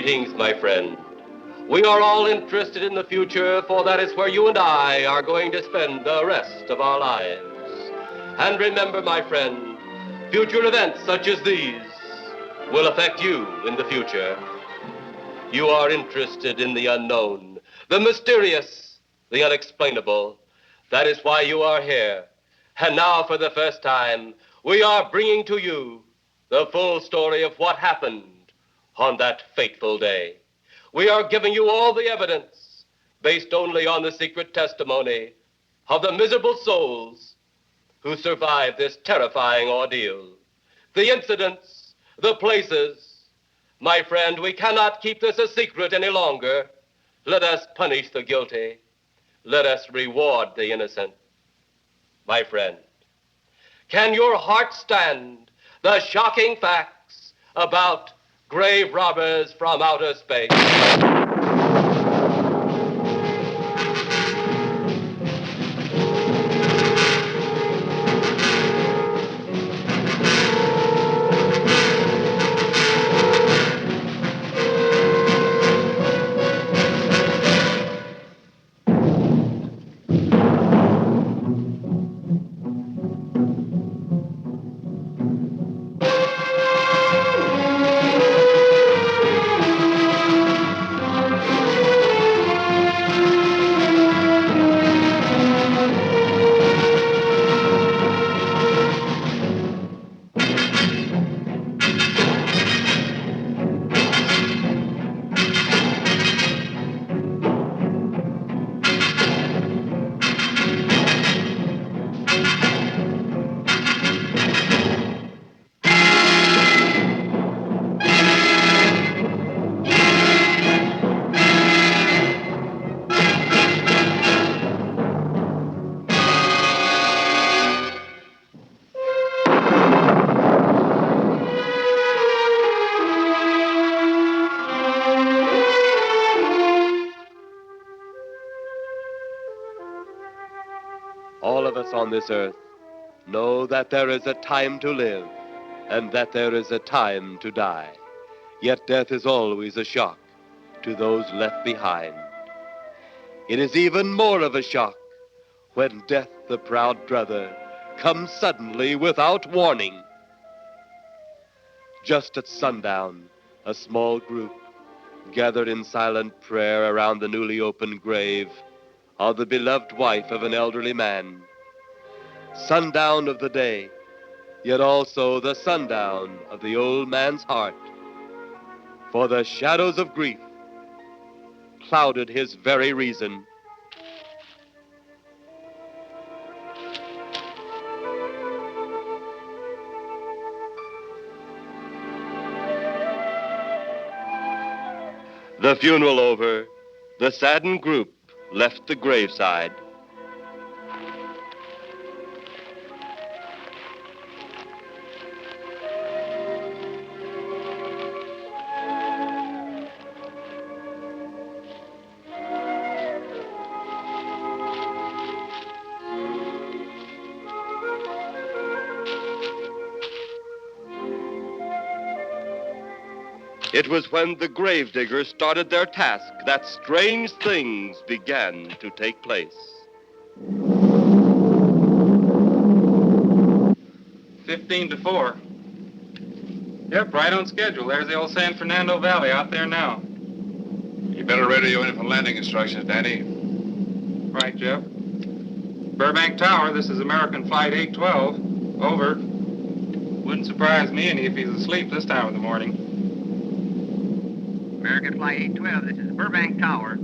Greetings, my friend. We are all interested in the future, for that is where you and I are going to spend the rest of our lives. And remember, my friend, future events such as these will affect you in the future. You are interested in the unknown, the mysterious, the unexplainable. That is why you are here. And now, for the first time, we are bringing to you the full story of what happened on that fateful day. We are giving you all the evidence based only on the secret testimony of the miserable souls who survived this terrifying ordeal. The incidents, the places. My friend, we cannot keep this a secret any longer. Let us punish the guilty. Let us reward the innocent. My friend, can your heart stand the shocking facts about grave robbers from outer space? All of us on this earth know that there is a time to live and that there is a time to die. Yet death is always a shock to those left behind. It is even more of a shock when death, the proud brother, comes suddenly without warning. Just at sundown, a small group gathered in silent prayer around the newly opened grave of the beloved wife of an elderly man. Sundown of the day, yet also the sundown of the old man's heart. For the shadows of grief clouded his very reason. The funeral over, the saddened group left the graveside. It was when the gravediggers started their task that strange things began to take place. 15-4. Yep, right on schedule. There's the old San Fernando Valley out there now. You better radio in for landing instructions, Danny. Right, Jeff. Burbank Tower, this is American Flight 812. Over. Wouldn't surprise me any if he's asleep this time of the morning. American Flight 812, this is Burbank Tower.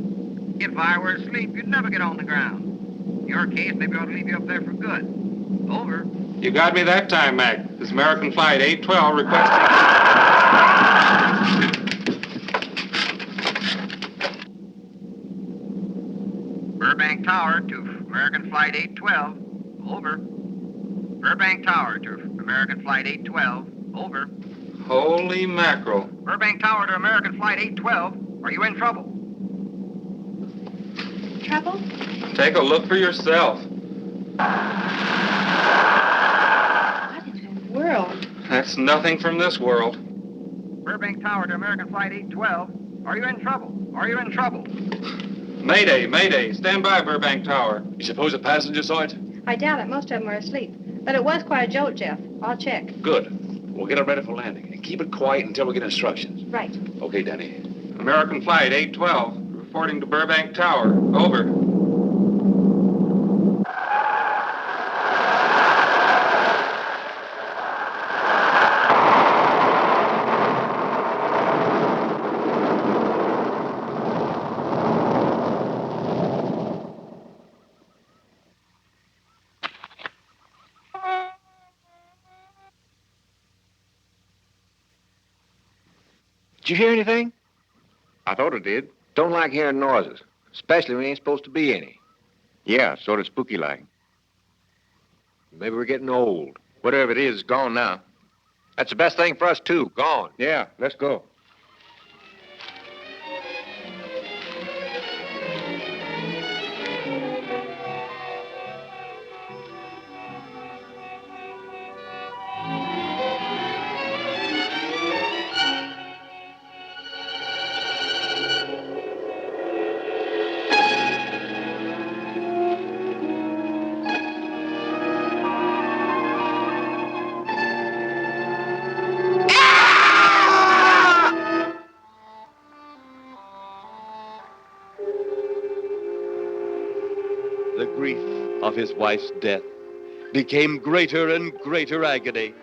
If I were asleep, you'd never get on the ground. In your case, maybe I ought to leave you up there for good. Over. You got me that time, Mac. This is American Flight 812 requesting... Burbank Tower to American Flight 812. Over. Burbank Tower to American Flight 812. Over. Holy mackerel. Burbank Tower to American Flight 812. Are you in trouble? Trouble? Take a look for yourself. What in the world? That's nothing from this world. Burbank Tower to American Flight 812. Are you in trouble? Are you in trouble? Mayday, mayday. Stand by, Burbank Tower. You suppose a passenger saw it? I doubt it. Most of them are asleep. But it was quite a jolt, Jeff. I'll check. Good. We'll get it ready for landing. And keep it quiet until we get instructions. Right. Okay, Danny. American Flight 812, reporting to Burbank Tower. Over. Did you hear anything? I thought it did. Don't like hearing noises, especially when there ain't supposed to be any. Yeah, sort of spooky-like. Maybe we're getting old. Whatever it is, it's gone now. That's the best thing for us, too. Gone. Yeah, let's go. The grief of his wife's death became greater and greater agony.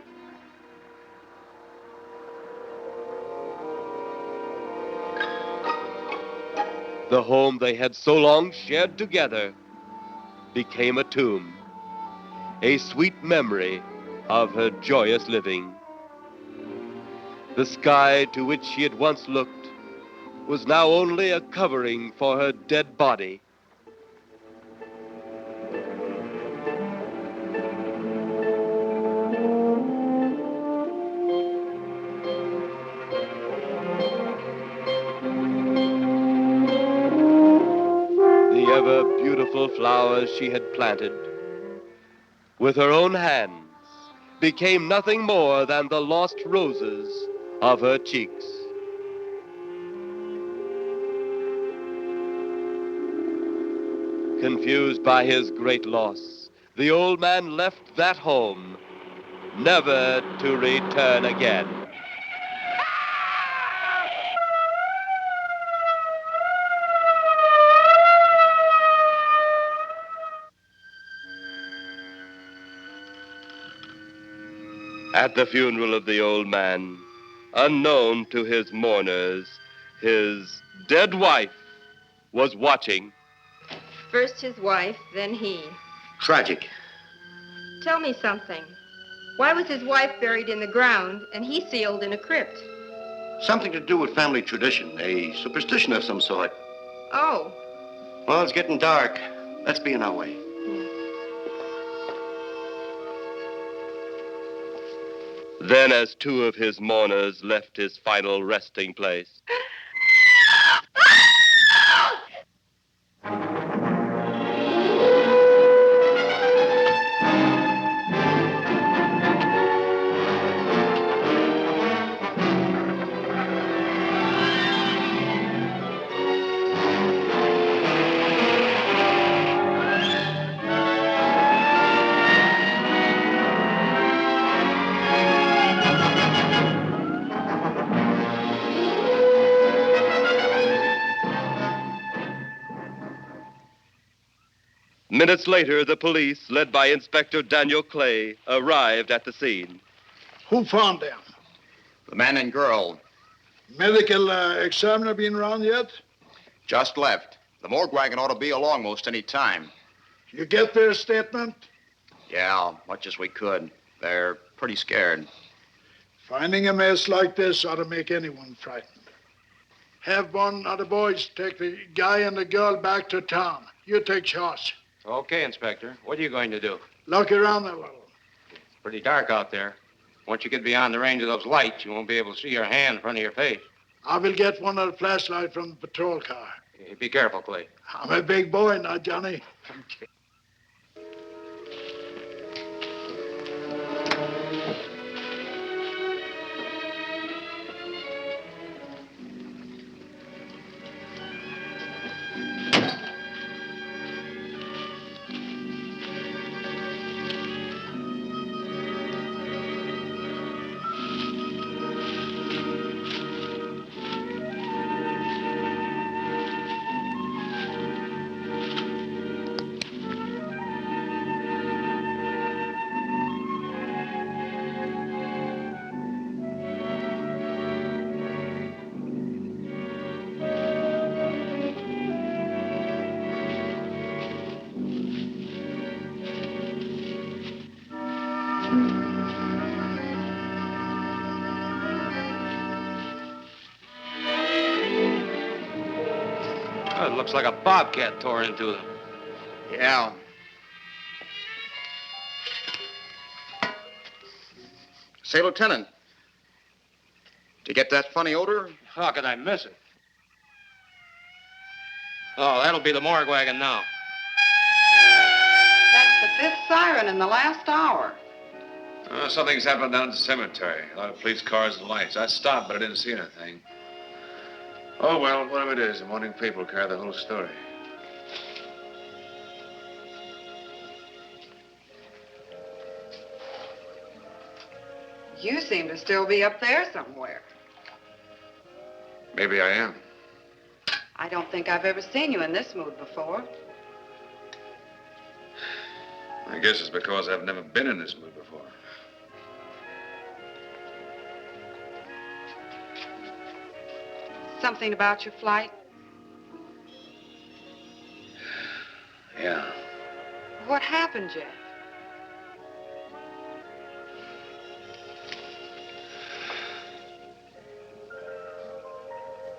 The home they had so long shared together became a tomb, a sweet memory of her joyous living. The sky to which she had once looked was now only a covering for her dead body. The ever-beautiful flowers she had planted, with her own hands, became nothing more than the lost roses of her cheeks. Confused by his great loss, the old man left that home, never to return again. At the funeral of the old man, unknown to his mourners, his dead wife was watching. First his wife, then he. Tragic. Tell me something. Why was his wife buried in the ground and he sealed in a crypt? Something to do with family tradition, a superstition of some sort. Oh. Well, it's getting dark. Let's be on our way. Then, as two of his mourners left his final resting place, minutes later, the police, led by Inspector Daniel Clay, arrived at the scene. Who found them? The man and girl Medical examiner been around yet? just left. The morgue wagon ought to be along most any time. You get their statement? Yeah, much as we could. They're pretty scared. Finding a mess like this ought to make anyone frightened. Have one of the boys take the guy and the girl back to town. You take charge. Okay, Inspector. What are you going to do? Look around a little. It's pretty dark out there. Once you get beyond the range of those lights, you won't be able to see your hand in front of your face. I will get one of the flashlights from the patrol car. Be careful, Clay. I'm a big boy now, Johnny. Looks like a bobcat tore into them. Yeah. Say, Lieutenant, did you get that funny odor? How could I miss it? Oh, that'll be the morgue wagon now. That's the 5th siren in the last hour. Something's happened down at the cemetery. A lot of police cars and lights. I stopped, but I didn't see anything. Oh, well, whatever it is, the morning paper will carry the whole story. You seem to still be up there somewhere. Maybe I am. I don't think I've ever seen you in this mood before. I guess it's because I've never been in this mood before. Something about your flight? Yeah. What happened, Jeff?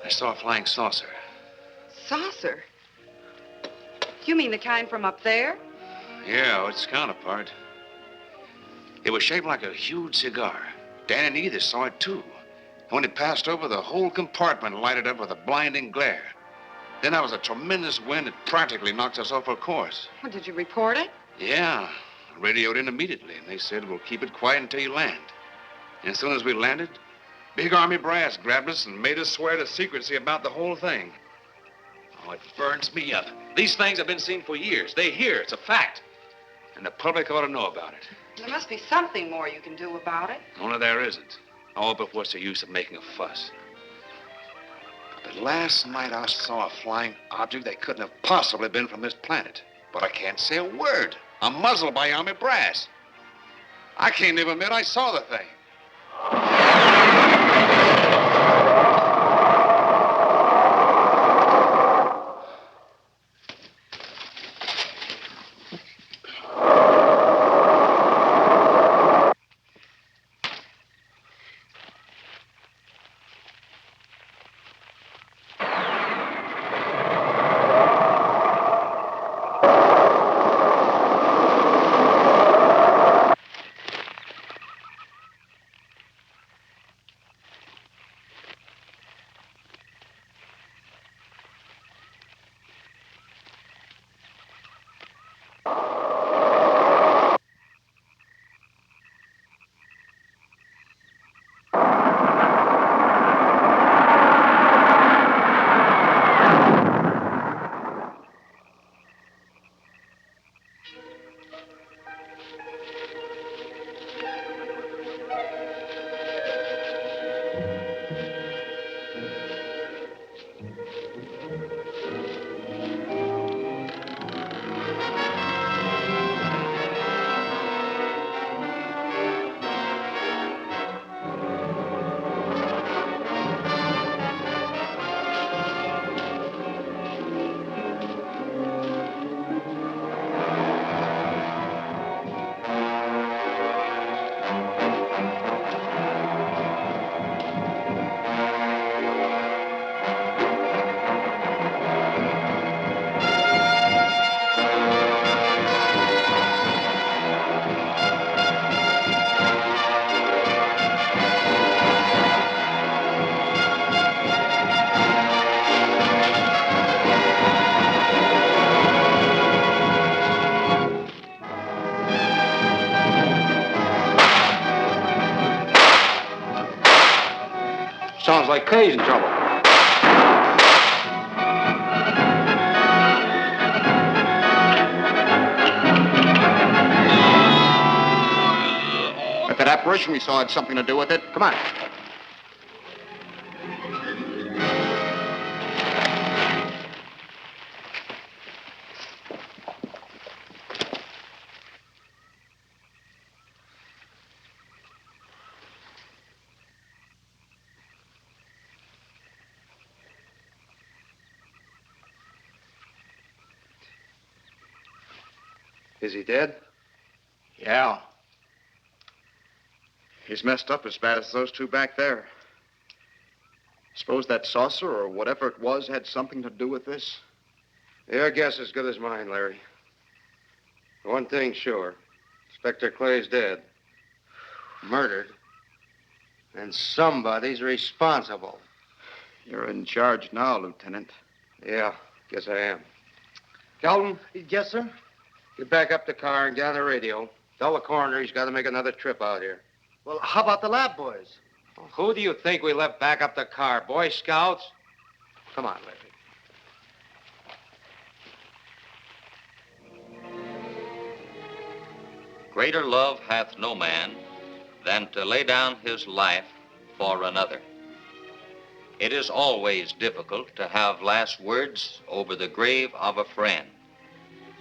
I saw a flying saucer. Saucer? You mean the kind from up there? Yeah, its counterpart. It was shaped like a huge cigar. Dan and Edith saw it, too. When it passed over, the whole compartment lighted up with a blinding glare. Then there was a tremendous wind that practically knocked us off our course. Well, did you report it? Yeah. I radioed in immediately, and they said, we'll keep it quiet until you land. And as soon as we landed, big army brass grabbed us and made us swear to secrecy about the whole thing. Oh, it burns me up. These things have been seen for years. They hear. It's a fact. And the public ought to know about it. There must be something more you can do about it. Only there isn't. Oh, but what's the use of making a fuss? But last night I saw a flying object that couldn't have possibly been from this planet. But I can't say a word. I'm muzzled by army brass. I can't even admit I saw the thing. Sounds like Kay's in trouble. If that apparition we saw had something to do with it, come on. Is he dead? Yeah. He's messed up as bad as those two back there. Suppose that saucer or whatever it was had something to do with this? Your guess as good as mine, Larry. One thing's sure. Inspector Clay's dead. Murdered. And somebody's responsible. You're in charge now, Lieutenant. Yeah, guess I am. Kelton? Yes, sir? Get back up the car and get on the radio. Tell the coroner he's got to make another trip out here. Well, how about the lab boys? Well, who do you think we left back up the car? Boy Scouts? Come on, Larry. Greater love hath no man than to lay down his life for another. It is always difficult to have last words over the grave of a friend.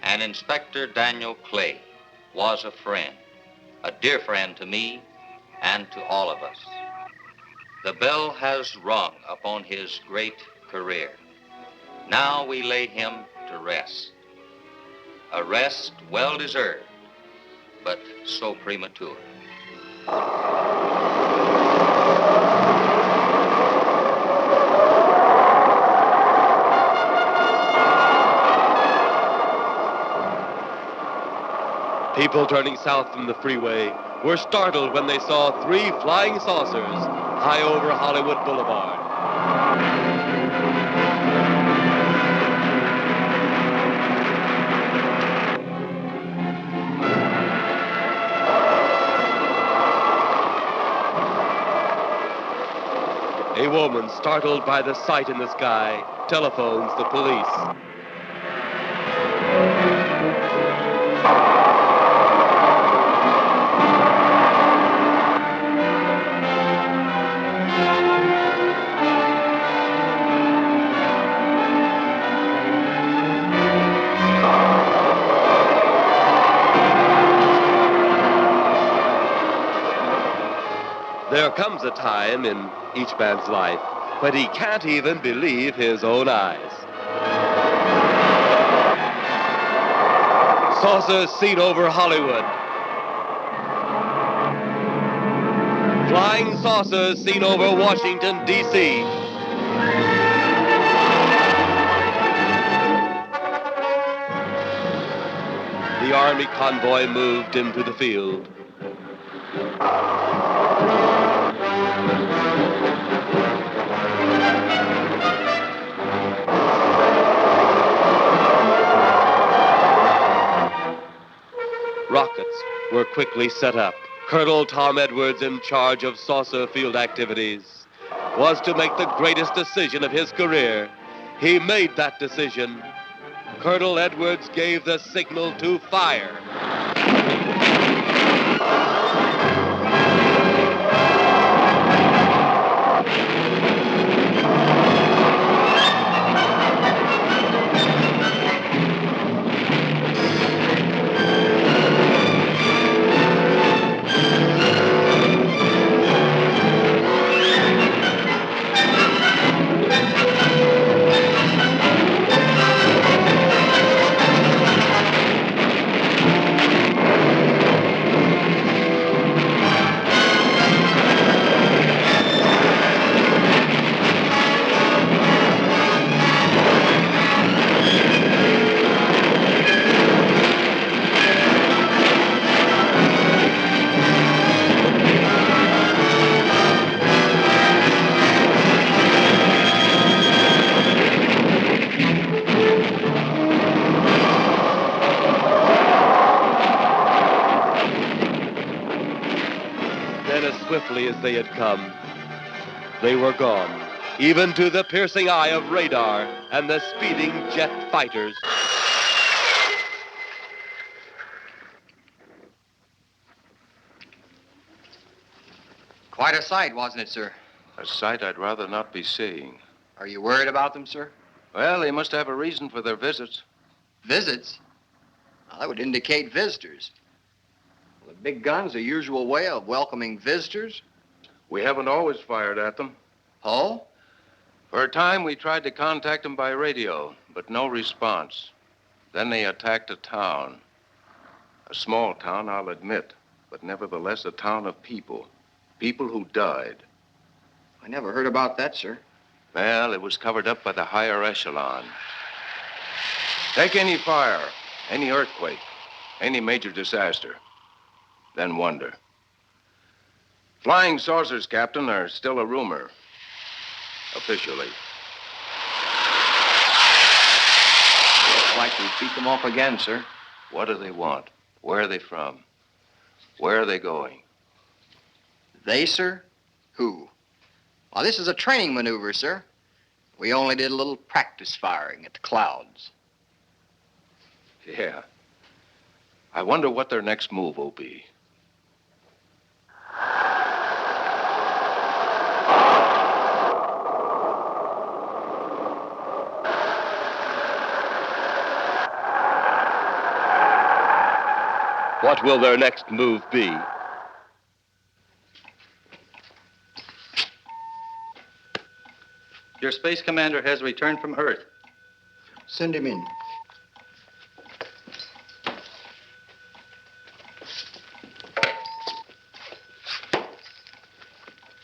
And Inspector Daniel Clay was a friend, a dear friend to me and to all of us. The bell has rung upon his great career. Now we lay him to rest. A rest well deserved, but so premature. People turning south from the freeway were startled when they saw 3 flying saucers high over Hollywood Boulevard. A woman, startled by the sight in the sky, telephones the police. There comes a time in each man's life when he can't even believe his own eyes. Saucers seen over Hollywood. Flying saucers seen over Washington, D.C. The Army convoy moved into the field. Rockets were quickly set up. Colonel Tom Edwards, in charge of saucer field activities, was to make the greatest decision of his career. He made that decision. Colonel Edwards gave the signal to fire. Swiftly as they had come, they were gone, even to the piercing eye of radar and the speeding jet fighters. Quite a sight, wasn't it, sir? A sight I'd rather not be seeing. Are you worried about them, sir? Well, they must have a reason for their visits. Visits? Well, that would indicate visitors. Well, the big gun's the usual way of welcoming visitors. We haven't always fired at them. Oh? For a time, we tried to contact them by radio, but no response. Then they attacked a town. A small town, I'll admit, but nevertheless a town of people. People who died. I never heard about that, sir. Well, it was covered up by the higher echelon. Take any fire, any earthquake, any major disaster, then wonder. Flying saucers, Captain, are still a rumor. Officially. Looks like we beat them off again, sir. What do they want? Where are they from? Where are they going? They, sir? Who? Well, this is a training maneuver, sir. We only did a little practice firing at the clouds. Yeah. I wonder what their next move will be. What will their next move be? Your space commander has returned from Earth. Send him in.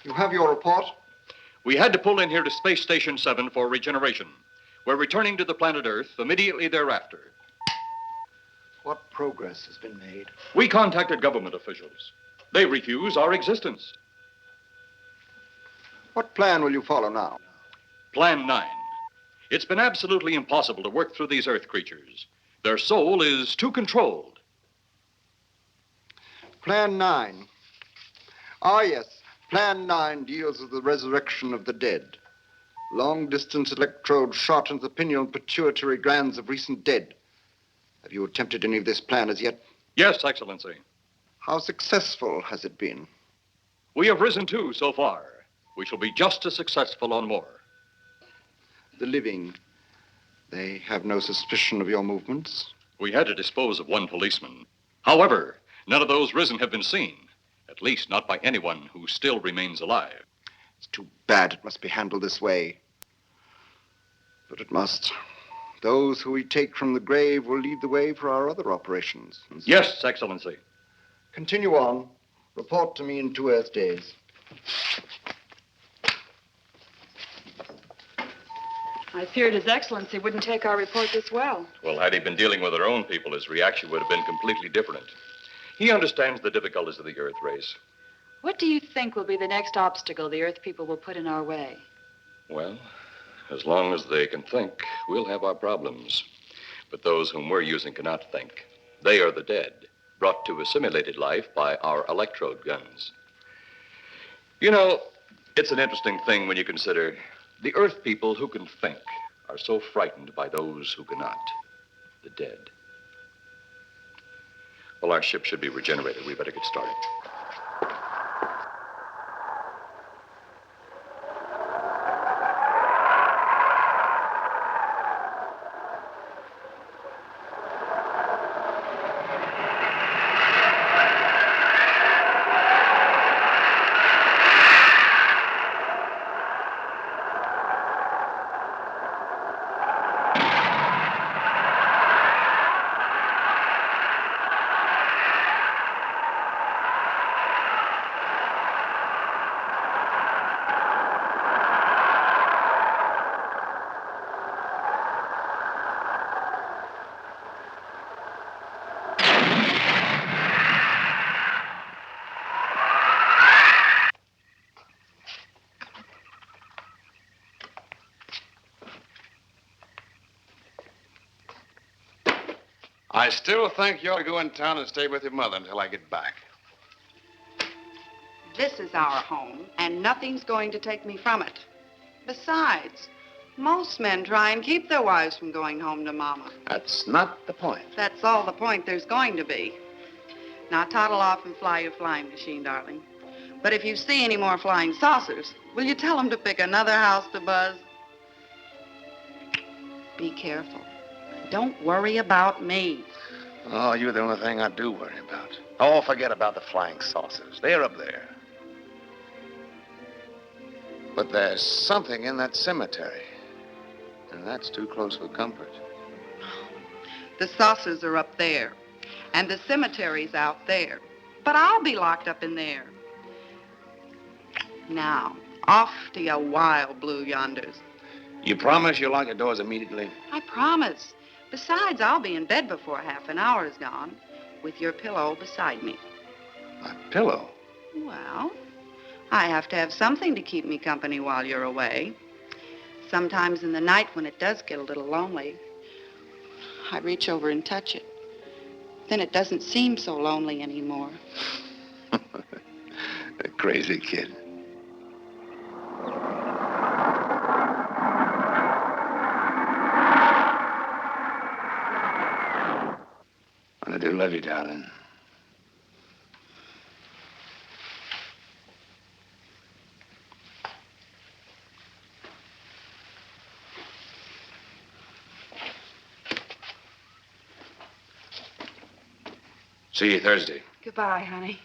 You have your report? We had to pull in here to Space Station 7 for regeneration. We're returning to the planet Earth immediately thereafter. What progress has been made? We contacted government officials. They refuse our existence. What plan will you follow now? Plan 9. It's been absolutely impossible to work through these Earth creatures. Their soul is too controlled. Plan 9. Ah, yes. Plan 9 deals with the resurrection of the dead. Long-distance electrode shot into the pineal and pituitary glands of recent dead. Have you attempted any of this plan as yet? Yes, Excellency. How successful has it been? We have risen 2 so far. We shall be just as successful on more. The living, they have no suspicion of your movements? We had to dispose of 1 policeman. However, none of those risen have been seen. At least not by anyone who still remains alive. It's too bad it must be handled this way. But it must. Those who we take from the grave will lead the way for our other operations. Yes, Excellency. Continue on. Report to me in 2 Earth days. I feared His Excellency wouldn't take our report this well. Well, had he been dealing with our own people, his reaction would have been completely different. He understands the difficulties of the Earth race. What do you think will be the next obstacle the Earth people will put in our way? Well, as long as they can think, we'll have our problems. But those whom we're using cannot think. They are the dead, brought to a simulated life by our electrode guns. You know, it's an interesting thing when you consider the Earth people who can think are so frightened by those who cannot, the dead. Well, our ship should be regenerated. We better get started. I still think you ought to go in town and stay with your mother until I get back. This is our home, and nothing's going to take me from it. Besides, most men try and keep their wives from going home to Mama. That's not the point. That's all the point there's going to be. Now, toddle off and fly your flying machine, darling. But if you see any more flying saucers, will you tell them to pick another house to buzz? Be careful. Don't worry about me. Oh, you're the only thing I do worry about. Oh, forget about the flying saucers. They're up there. But there's something in that cemetery. And that's too close for comfort. The saucers are up there, and the cemetery's out there. But I'll be locked up in there. Now, off to your wild blue yonders. You promise you'll lock your doors immediately? I promise. Besides, I'll be in bed before half an hour is gone, with your pillow beside me. My pillow? Well, I have to have something to keep me company while you're away. Sometimes in the night when it does get a little lonely, I reach over and touch it. Then it doesn't seem so lonely anymore. A crazy kid. I do love you, darling. See you Thursday. Goodbye, honey.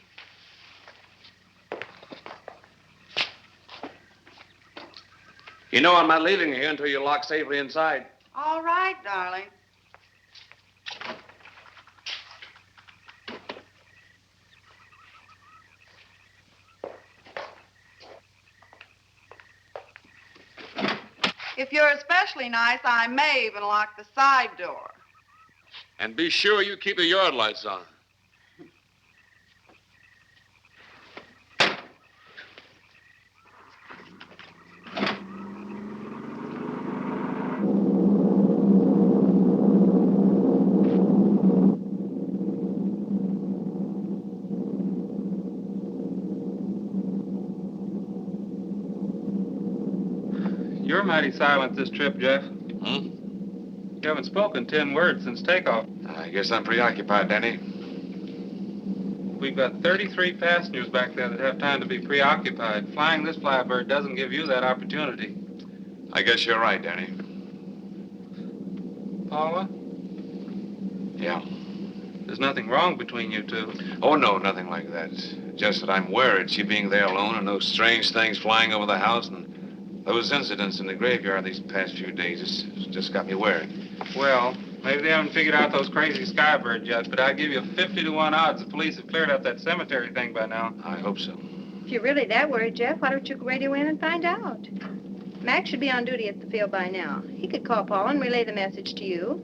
You know I'm not leaving you here until you're locked safely inside. All right, darling. If you're especially nice, I may even lock the side door. And be sure you keep the yard lights on. You're mighty silent this trip, Jeff. You haven't spoken 10 words since takeoff. I guess I'm preoccupied, Danny. We've got 33 passengers back there that have time to be preoccupied. Flying this flybird doesn't give you that opportunity. I guess you're right, Danny. Paula? Yeah. There's nothing wrong between you two. Oh, no, nothing like that. Just that I'm worried she being there alone and those strange things flying over the house and those incidents in the graveyard these past few days it's just got me worried. Well, maybe they haven't figured out those crazy skybirds yet, but I'd give you 50 to 1 odds the police have cleared up that cemetery thing by now. I hope so. If you're really that worried, Jeff, why don't you radio in and find out? Mac should be on duty at the field by now. He could call Paul and relay the message to you.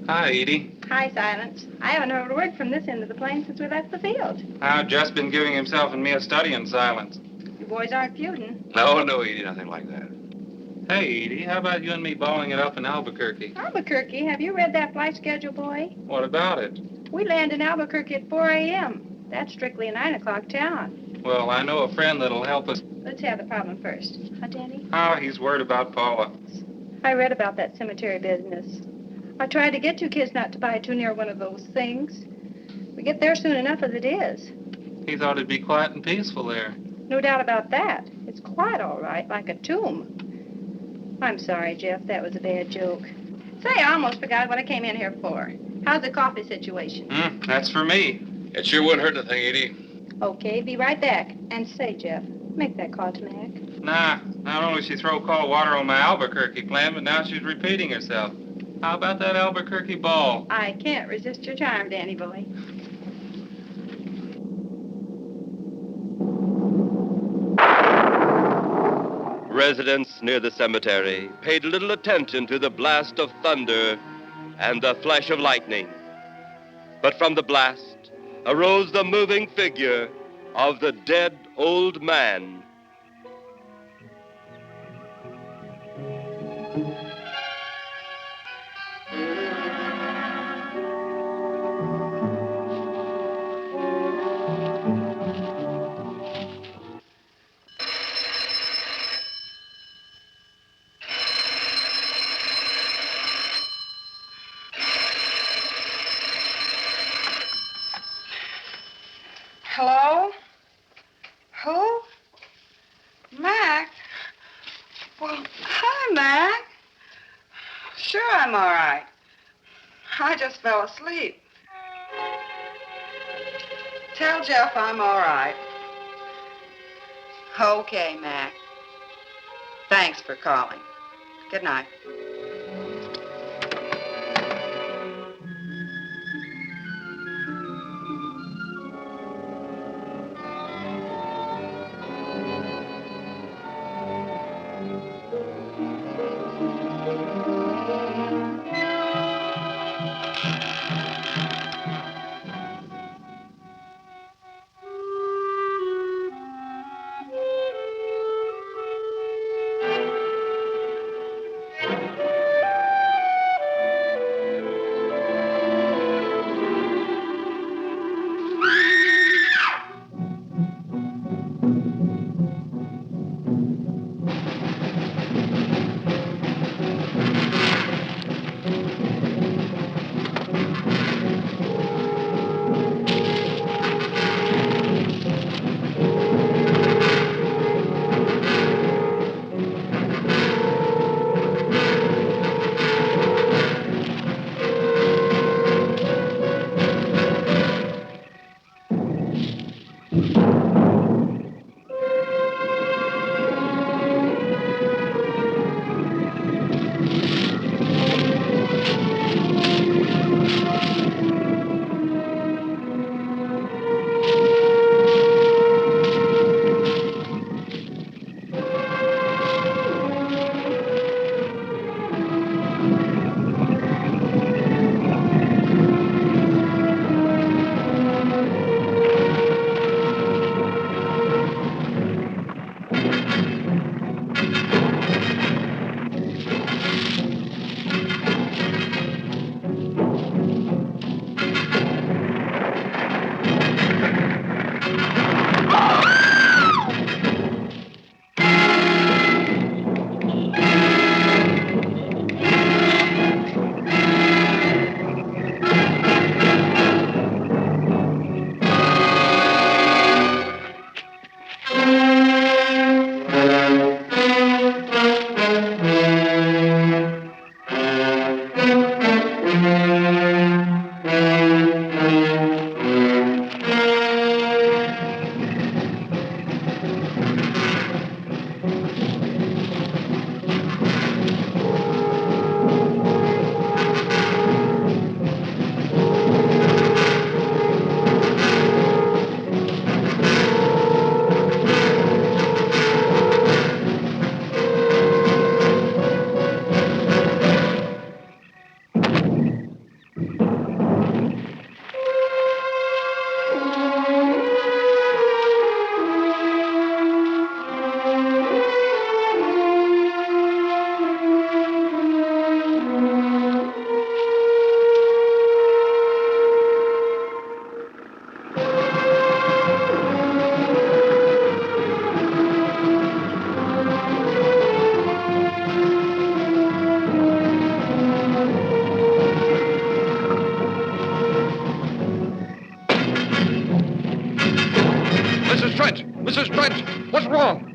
Hi, Edie. Hi, Silence. I haven't heard a word from this end of the plane since we left the field. I've just been giving himself and me a study in silence. You boys aren't feuding. No, Edie, nothing like that. Hey, Edie, how about you and me balling it up in Albuquerque? Albuquerque? Have you read that flight schedule, boy? What about it? We land in Albuquerque at 4 a.m. That's strictly a 9 o'clock town. Well, I know a friend that'll help us. Let's have the problem first. Huh, Danny? Oh, he's worried about Paula. I read about that cemetery business. I tried to get you kids not to buy too near one of those things. We get there soon enough as it is. He thought it'd be quiet and peaceful there. No doubt about that. It's quite all right, like a tomb. I'm sorry, Jeff. That was a bad joke. Say, I almost forgot what I came in here for. How's the coffee situation? That's for me. It sure wouldn't hurt nothing, Edie. Okay, be right back. And say, Jeff, make that call to Mac. Nah, not only she throw cold water on my Albuquerque plan, but now she's repeating herself. How about that Albuquerque ball? I can't resist your charm, Danny boy. Residents near the cemetery paid little attention to the blast of thunder and the flash of lightning. But from the blast arose the moving figure of the dead old man. Hello? Who? Mac? Well, hi, Mac. Sure, I'm all right. I just fell asleep. Tell Jeff I'm all right. Okay, Mac. Thanks for calling. Good night. Mrs. Trent, what's wrong?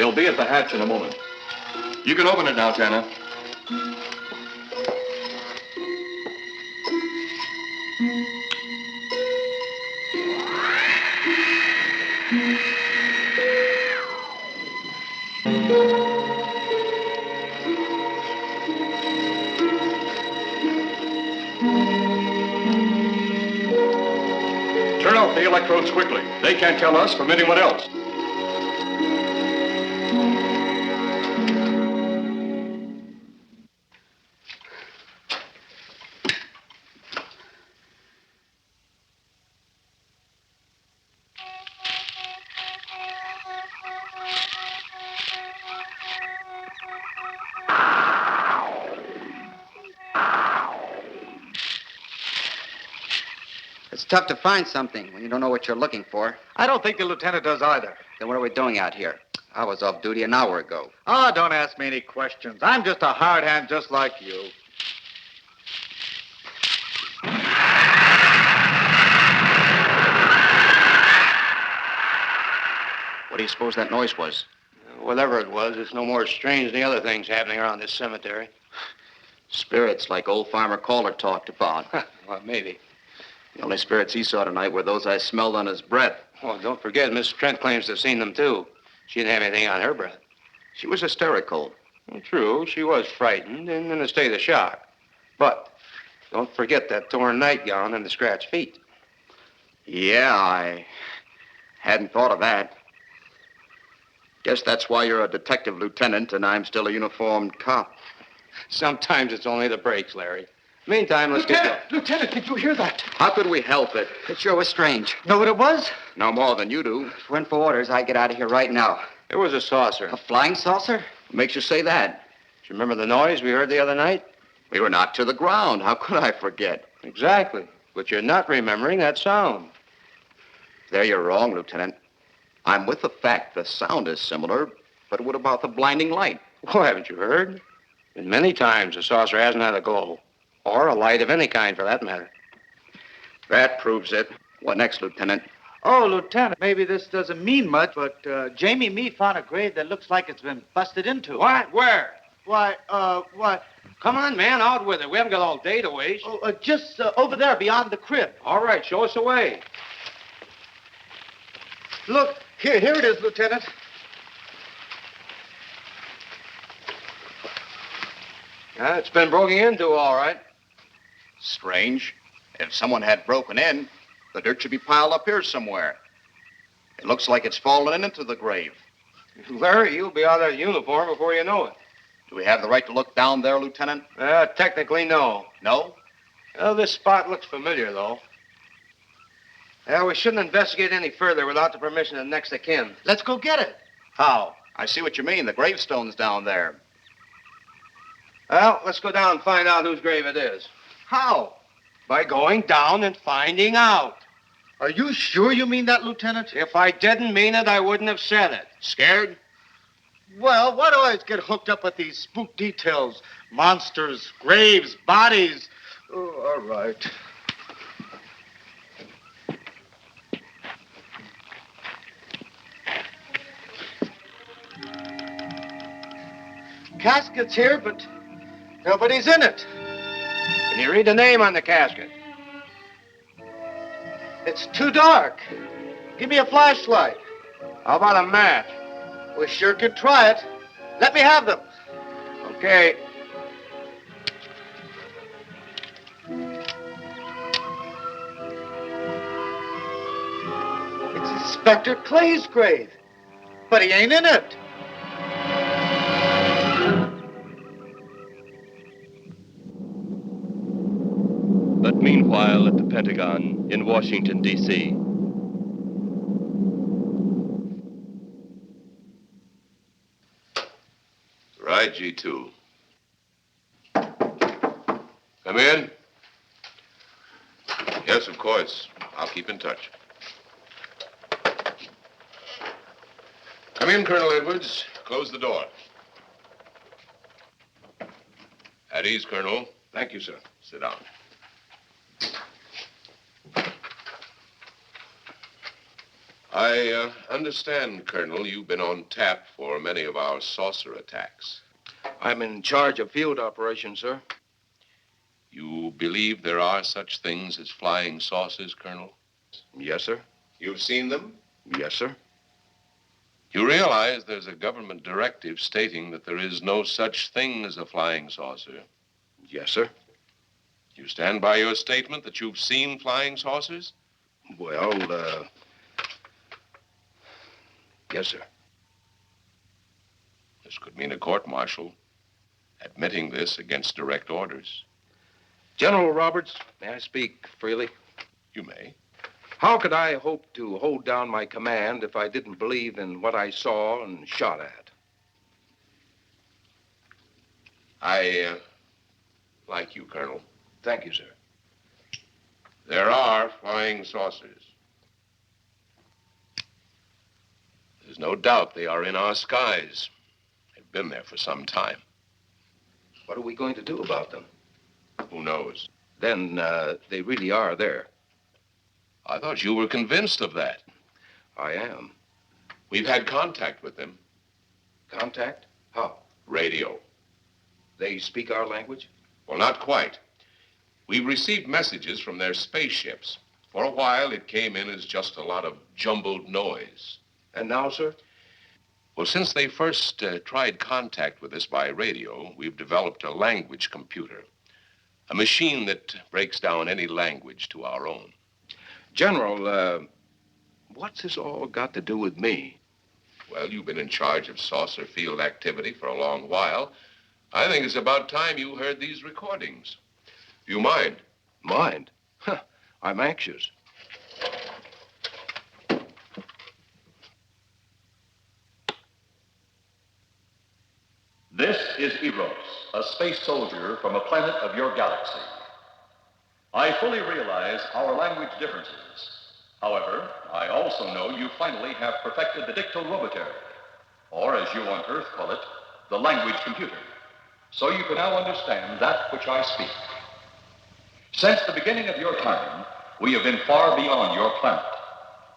They'll be at the hatch in a moment. You can open it now, Tanner. Turn off the electrodes quickly. They can't tell us from anyone else. tough to find something when you don't know what you're looking for. I don't think the lieutenant does either. Then what are we doing out here? I was off duty an hour ago. Oh, don't ask me any questions. I'm just a hard hand just like you. What do you suppose that noise was? Whatever it was, it's no more strange than the other things happening around this cemetery. Spirits, like old Farmer Caller talked about. Well, maybe. The only spirits he saw tonight were those I smelled on his breath. Oh, don't forget, Miss Trent claims to have seen them, too. She didn't have anything on her breath. She was hysterical. Well, true, she was frightened and in a state of shock. But don't forget that torn nightgown and the scratched feet. Yeah, I hadn't thought of that. Guess that's why you're a detective lieutenant and I'm still a uniformed cop. Sometimes it's only the breaks, Larry. Meantime, let's get going. Lieutenant, did you hear that? How could we help it? It sure was strange. Know what it was? No more than you do. If it weren't for orders, I'd get out of here right now. It was a saucer. A flying saucer? What makes you say that? Do you remember the noise we heard the other night? We were knocked to the ground. How could I forget? Exactly. But you're not remembering that sound. There you're wrong, Lieutenant. I'm with the fact the sound is similar, but what about the blinding light? Oh, haven't you heard? And many times the saucer hasn't had a glow. Or a light of any kind, for that matter. That proves it. What next, Lieutenant? Oh, Lieutenant, maybe this doesn't mean much, but Jamie Meade found a grave that looks like it's been busted into. What? Where? Why, what? Come on, man, out with it. We haven't got all day to waste. Oh, just over there beyond the crib. All right, show us the way. Look, here it is, Lieutenant. Yeah, it's been broken into, all right. Strange. If someone had broken in, the dirt should be piled up here somewhere. It looks like it's fallen into the grave. Larry, you'll be out of that uniform before you know it. Do we have the right to look down there, Lieutenant? Technically, no. No? Well, this spot looks familiar, though. Yeah, we shouldn't investigate any further without the permission of next of kin. Let's go get it. How? I see what you mean. The gravestone's down there. Well, let's go down and find out whose grave it is. How? By going down and finding out. Are you sure you mean that, Lieutenant? If I didn't mean it, I wouldn't have said it. Scared? Well, why do I always get hooked up with these spook details? Monsters, graves, bodies. Oh, all right. Casket's here, but nobody's in it. Can you read the name on the casket? It's too dark. Give me a flashlight. How about a match? We sure could try it. Let me have them. Okay. It's Inspector Clay's grave, but he ain't in it. But meanwhile, at the Pentagon in Washington, D.C. Right, G2. Come in. Yes, of course. I'll keep in touch. Come in, Colonel Edwards. Close the door. At ease, Colonel. Thank you, sir. Sit down. I understand, Colonel, you've been on tap for many of our saucer attacks. I'm in charge of field operations, sir. You believe there are such things as flying saucers, Colonel? Yes, sir. You've seen them? Yes, sir. You realize there's a government directive stating that there is no such thing as a flying saucer? Yes, sir. You stand by your statement that you've seen flying saucers? Well, yes, sir. This could mean a court-martial, admitting this against direct orders. General Roberts, may I speak freely? You may. How could I hope to hold down my command if I didn't believe in what I saw and shot at? I like you, Colonel. Thank you, sir. There are flying saucers. There's no doubt they are in our skies. They've been there for some time. What are we going to do about them? Who knows? Then they really are there. I thought you were convinced of that. I am. We've had contact with them. Contact? How? Radio. They speak our language? Well, not quite. We've received messages from their spaceships. For a while, it came in as just a lot of jumbled noise. And now, sir? Well, since they first tried contact with us by radio, we've developed a language computer. A machine that breaks down any language to our own. General, what's this all got to do with me? Well, you've been in charge of saucer field activity for a long while. I think it's about time you heard these recordings. Do you mind? Mind? Huh, I'm anxious. This is Eros, a space soldier from a planet of your galaxy. I fully realize our language differences. However, I also know you finally have perfected the dictorobotery, or as you on Earth call it, the language computer. So you can now understand that which I speak. Since the beginning of your time, we have been far beyond your planet.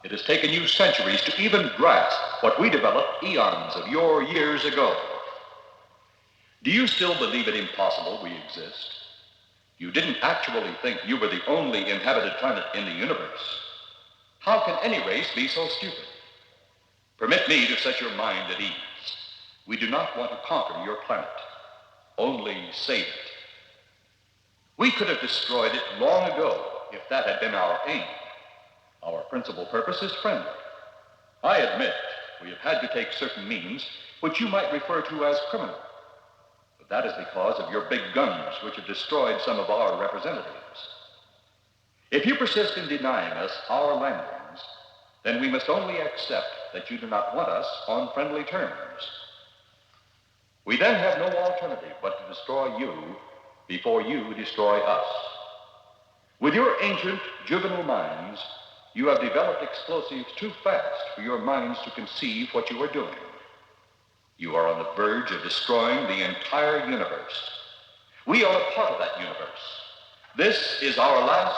It has taken you centuries to even grasp what we developed eons of your years ago. Do you still believe it impossible we exist? You didn't actually think you were the only inhabited planet in the universe. How can any race be so stupid? Permit me to set your mind at ease. We do not want to conquer your planet, only save it. We could have destroyed it long ago if that had been our aim. Our principal purpose is friendly. I admit we have had to take certain means which you might refer to as criminal. But that is because of your big guns, which have destroyed some of our representatives. If you persist in denying us our landings, then we must only accept that you do not want us on friendly terms. We then have no alternative but to destroy you before you destroy us. With your ancient, juvenile minds, you have developed explosives too fast for your minds to conceive what you are doing. You are on the verge of destroying the entire universe. We are a part of that universe. This is our last...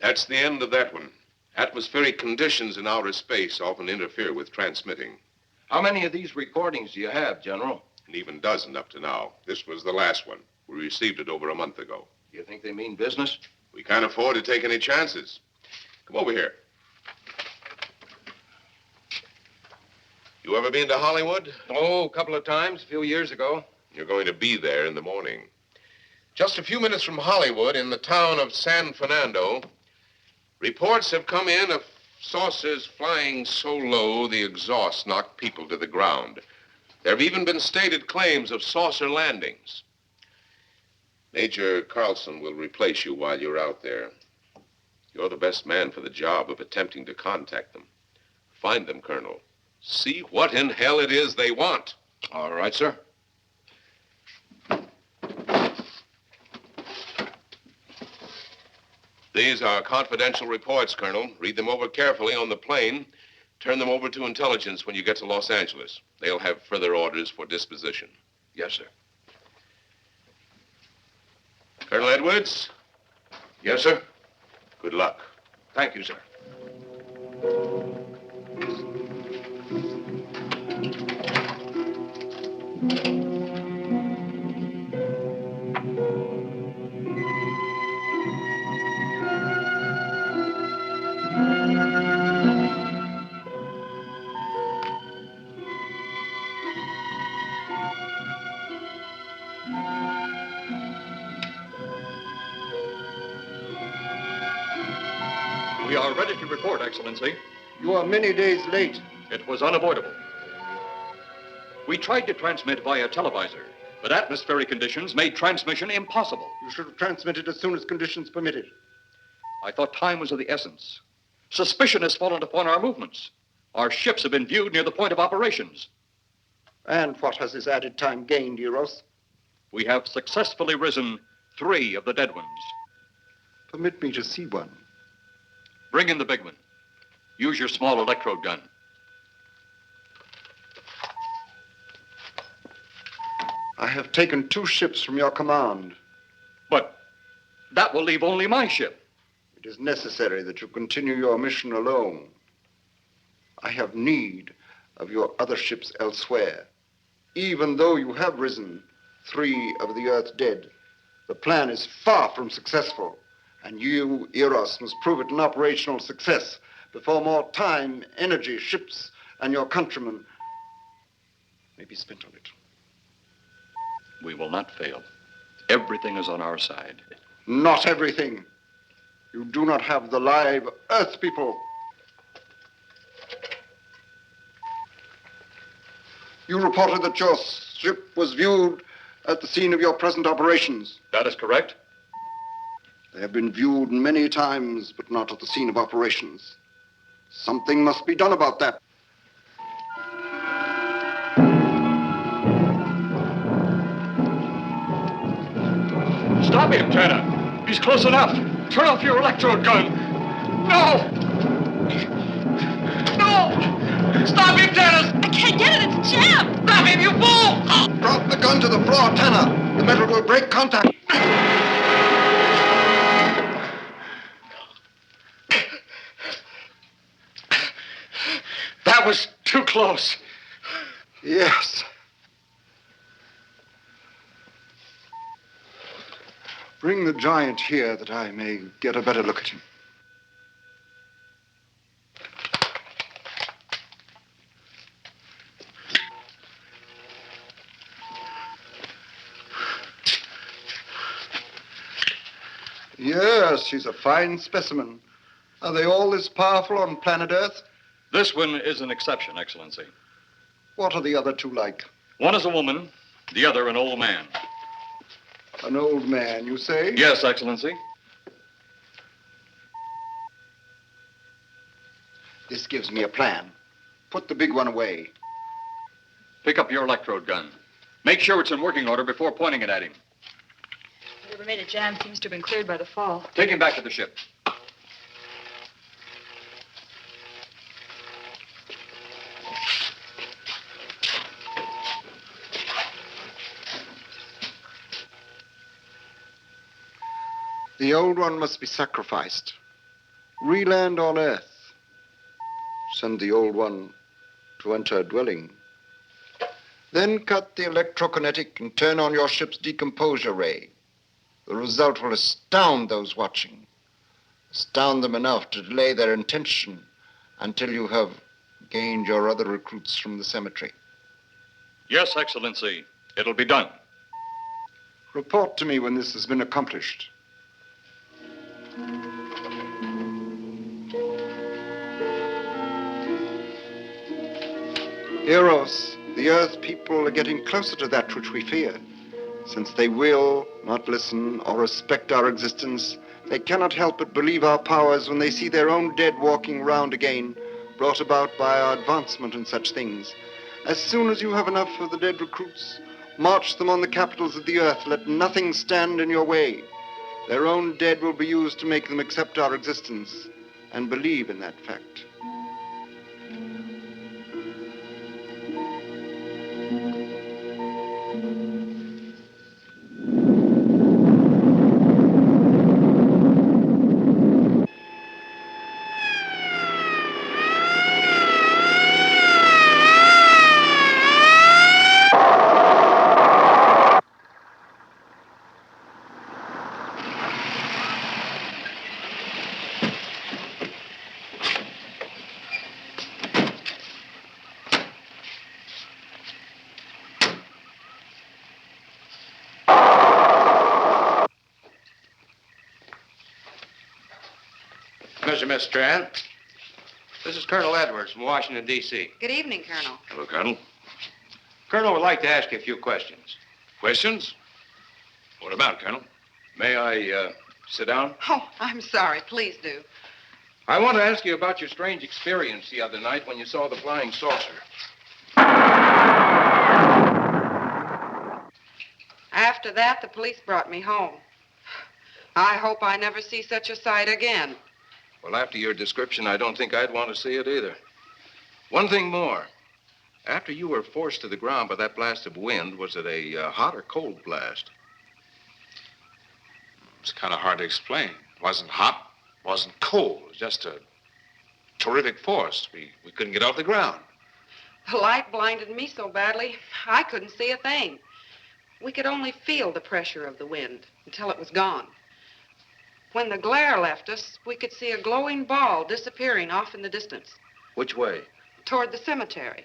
That's the end of that one. Atmospheric conditions in outer space often interfere with transmitting. How many of these recordings do you have, General? An even dozen up to now. This was the last one. We received it over a month ago. You think they mean business? We can't afford to take any chances. Come over here. You ever been to Hollywood? Oh, a couple of times, a few years ago. You're going to be there in the morning. Just a few minutes from Hollywood, in the town of San Fernando, reports have come in of saucers flying so low the exhaust knocked people to the ground. There have even been stated claims of saucer landings. Major Carlson will replace you while you're out there. You're the best man for the job of attempting to contact them. Find them, Colonel. See what in hell it is they want. All right, sir. These are confidential reports, Colonel. Read them over carefully on the plane. Turn them over to intelligence when you get to Los Angeles. They'll have further orders for disposition. Yes, sir. Colonel Edwards? Yes, sir. Good luck. Thank you, sir. We are ready to report, Excellency. You are many days late. It was unavoidable. We tried to transmit via televisor, but atmospheric conditions made transmission impossible. You should have transmitted as soon as conditions permitted. I thought time was of the essence. Suspicion has fallen upon our movements. Our ships have been viewed near the point of operations. And what has this added time gained, Eros? we have successfully risen 3 of the dead ones. Permit me to see one. Bring in the big one. Use your small electrode gun. I have taken 2 ships from your command. But that will leave only my ship. It is necessary that you continue your mission alone. I have need of your other ships elsewhere. Even though you have risen 3 of the Earth's dead, the plan is far from successful, and you, Eros, must prove it an operational success before more time, energy, ships, and your countrymen may be spent on it. We will not fail. Everything is on our side. Not everything. You do not have the live Earth people. You reported that your ship was viewed at the scene of your present operations. That is correct. They have been viewed many times, but not at the scene of operations. Something must be done about that. Stop him, Tanner. He's close enough. Turn off your electrode gun. No! No! Stop him, Tanner! I can't get it. It's jammed. Stop him, you fool! Drop the gun to the floor, Tanner. The metal will break contact. That was too close. Yes. Bring the giant here that I may get a better look at him. Yes, he's a fine specimen. Are they all this powerful on planet Earth? This one is an exception, Excellency. What are the other 2 like? One is a woman, the other an old man. An old man, you say? Yes, Excellency. This gives me a plan. Put the big one away. Pick up your electrode gun. Make sure it's in working order before pointing it at him. Whatever made it jam seems to have been cleared by the fall. Take him back to the ship. The old one must be sacrificed. Re-land on Earth. Send the old one to enter a dwelling. Then cut the electrokinetic and turn on your ship's decomposure ray. The result will astound those watching. Astound them enough to delay their intention until you have gained your other recruits from the cemetery. Yes, Excellency. It'll be done. Report to me when this has been accomplished. Eros, the Earth people are getting closer to that which we fear. Since they will not listen or respect our existence, they cannot help but believe our powers when they see their own dead walking round again, brought about by our advancement in such things. As soon as you have enough of the dead recruits, march them on the capitals of the Earth. Let nothing stand in your way. Their own dead will be used to make them accept our existence and believe in that fact. Miss Strand. This is Colonel Edwards from Washington, D.C. Good evening, Colonel. Hello, Colonel. Colonel would like to ask you a few questions. Questions? What about, Colonel? May I sit down? Oh, I'm sorry. Please do. I want to ask you about your strange experience the other night when you saw the flying saucer. After that, the police brought me home. I hope I never see such a sight again. Well, after your description, I don't think I'd want to see it either. One thing more. After you were forced to the ground by that blast of wind, was it a hot or cold blast? It's kind of hard to explain. It wasn't hot, wasn't cold. It was just a terrific force. We couldn't get off the ground. The light blinded me so badly, I couldn't see a thing. We could only feel the pressure of the wind until it was gone. When the glare left us, we could see a glowing ball disappearing off in the distance. Which way? Toward the cemetery.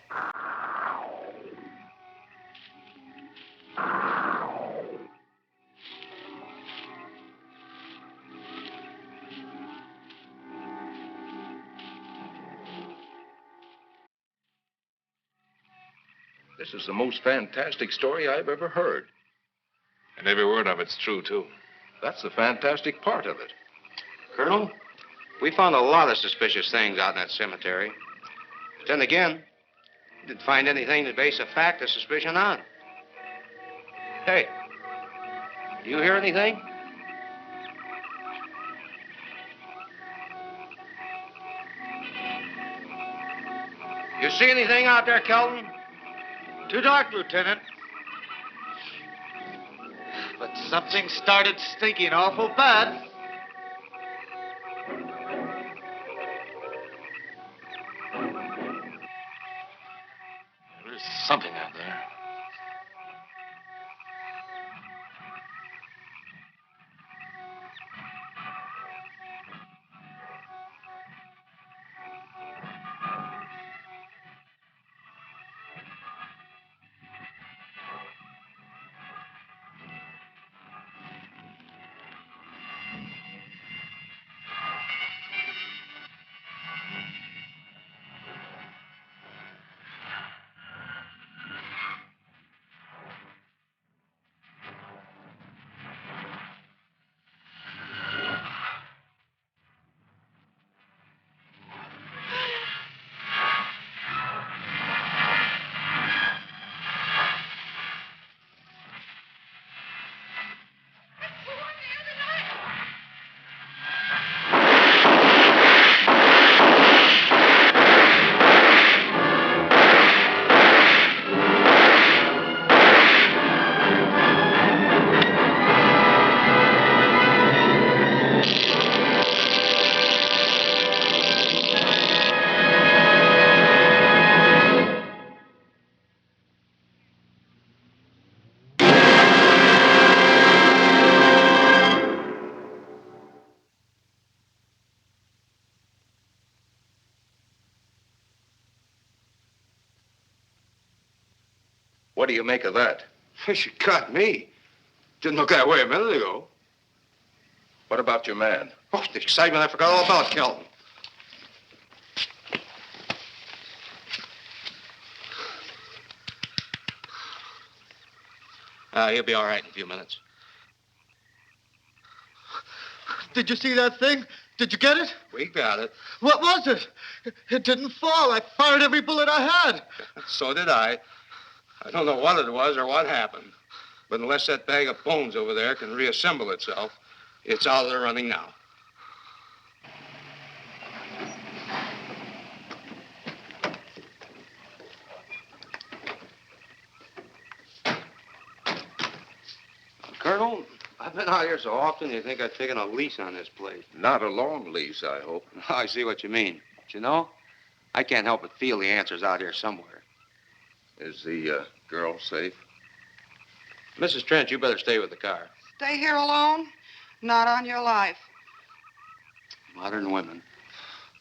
This is the most fantastic story I've ever heard. And every word of it's true, too. That's the fantastic part of it. Colonel, we found a lot of suspicious things out in that cemetery. But then again, we didn't find anything to base a fact or suspicion on. Hey, do you hear anything? You see anything out there, Kelton? Too dark, Lieutenant. But something started stinking awful bad. There's something out there. What do you make of that? She got me. Didn't look that way a minute ago. What about your man? Oh, the excitement I forgot all about, Kelton. He'll be all right in a few minutes. Did you see that thing? Did you get it? We got it. What was it? It didn't fall. I fired every bullet I had. So did I. I don't know what it was or what happened. But unless that bag of bones over there can reassemble itself, it's out of the running now. Colonel, I've been out here so often, you think I've taken a lease on this place. Not a long lease, I hope. I see what you mean. But you know, I can't help but feel the answer's out here somewhere. Is the girl safe? Mrs. Trent, you better stay with the car. Stay here alone? Not on your life. Modern women.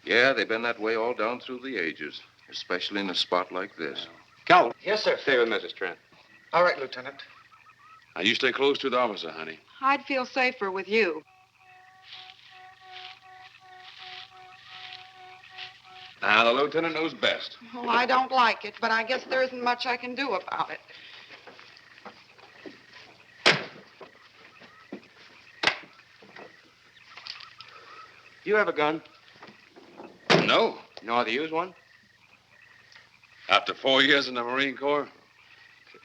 Yeah, they've been that way all down through the ages, especially in a spot like this. Calvin. Yes, sir. Stay with Mrs. Trent. All right, Lieutenant. Now, you stay close to the officer, honey. I'd feel safer with you. Now, the lieutenant knows best. Well, I don't like it, but I guess there isn't much I can do about it. You have a gun? No. You know how to use one? After 4 years in the Marine Corps?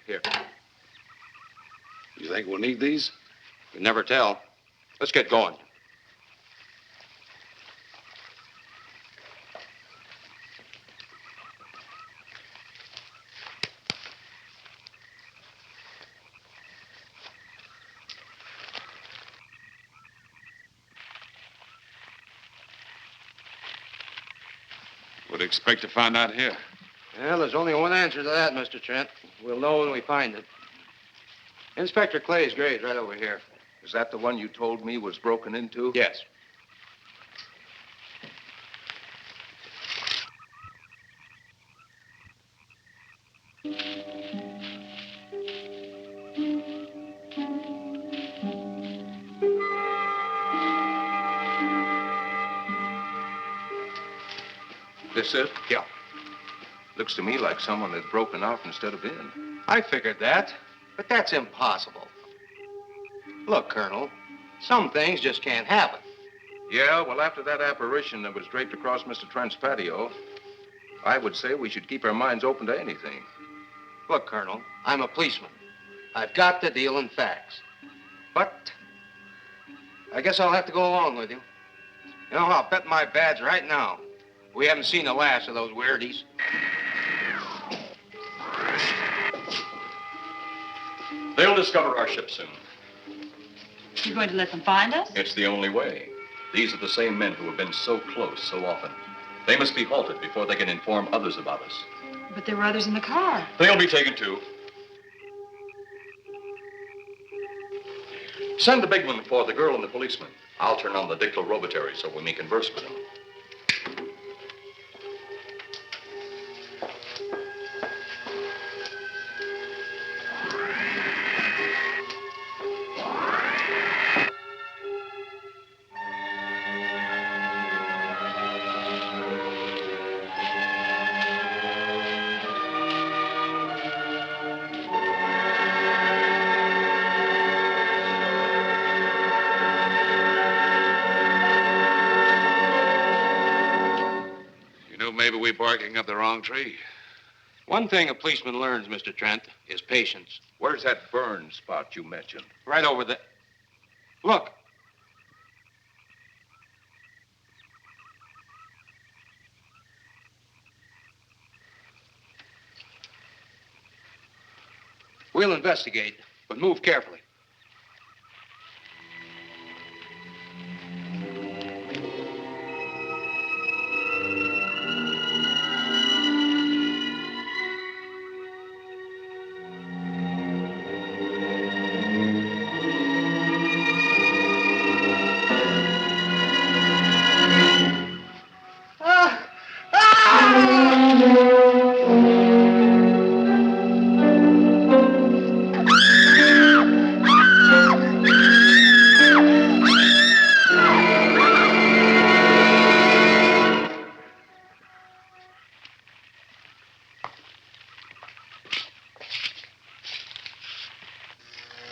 Here. You think we'll need these? You never tell. Let's get going. What do you expect to find out here? Well, there's only one answer to that, Mr. Trent. We'll know when we find it. Inspector Clay's grade's right over here. Is that the one you told me was broken into? Yes. This it? Yeah. Looks to me like someone had broken out instead of in. I figured that, but that's impossible. Look, Colonel, some things just can't happen. Yeah, well, after that apparition that was draped across Mr. Trent's patio, I would say we should keep our minds open to anything. Look, Colonel, I'm a policeman. I've got to deal in facts. But I guess I'll have to go along with you. You know, I'll bet my badge right now we haven't seen the last of those weirdies. They'll discover our ship soon. You're going to let them find us? It's the only way. These are the same men who have been so close so often. They must be halted before they can inform others about us. But there were others in the car. They'll be taken too. Send the big one for the girl and the policeman. I'll turn on the dictylrobotary so we may converse with them. Maybe we're barking up the wrong tree. One thing a policeman learns, Mr. Trent, is patience. Where's that burn spot you mentioned? Right over there. Look. We'll investigate, but move carefully.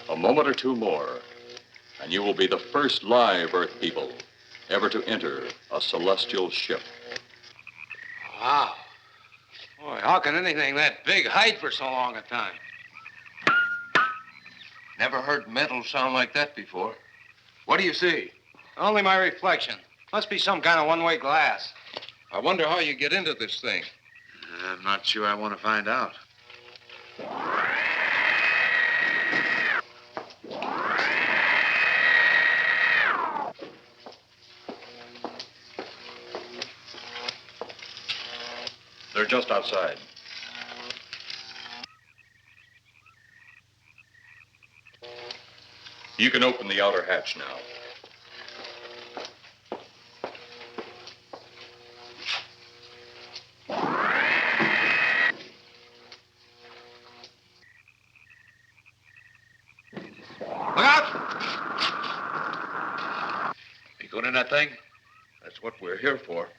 A moment or two more, and you will be the first live Earth people ever to enter a celestial ship. Wow. Boy, how can anything that big hide for so long a time? Never heard metal sound like that before. What do you see? Only my reflection. Must be some kind of one-way glass. I wonder how you get into this thing. I'm not sure I want to find out. They're just outside. You can open the outer hatch now. Look out! You going in that thing? That's what we're here for.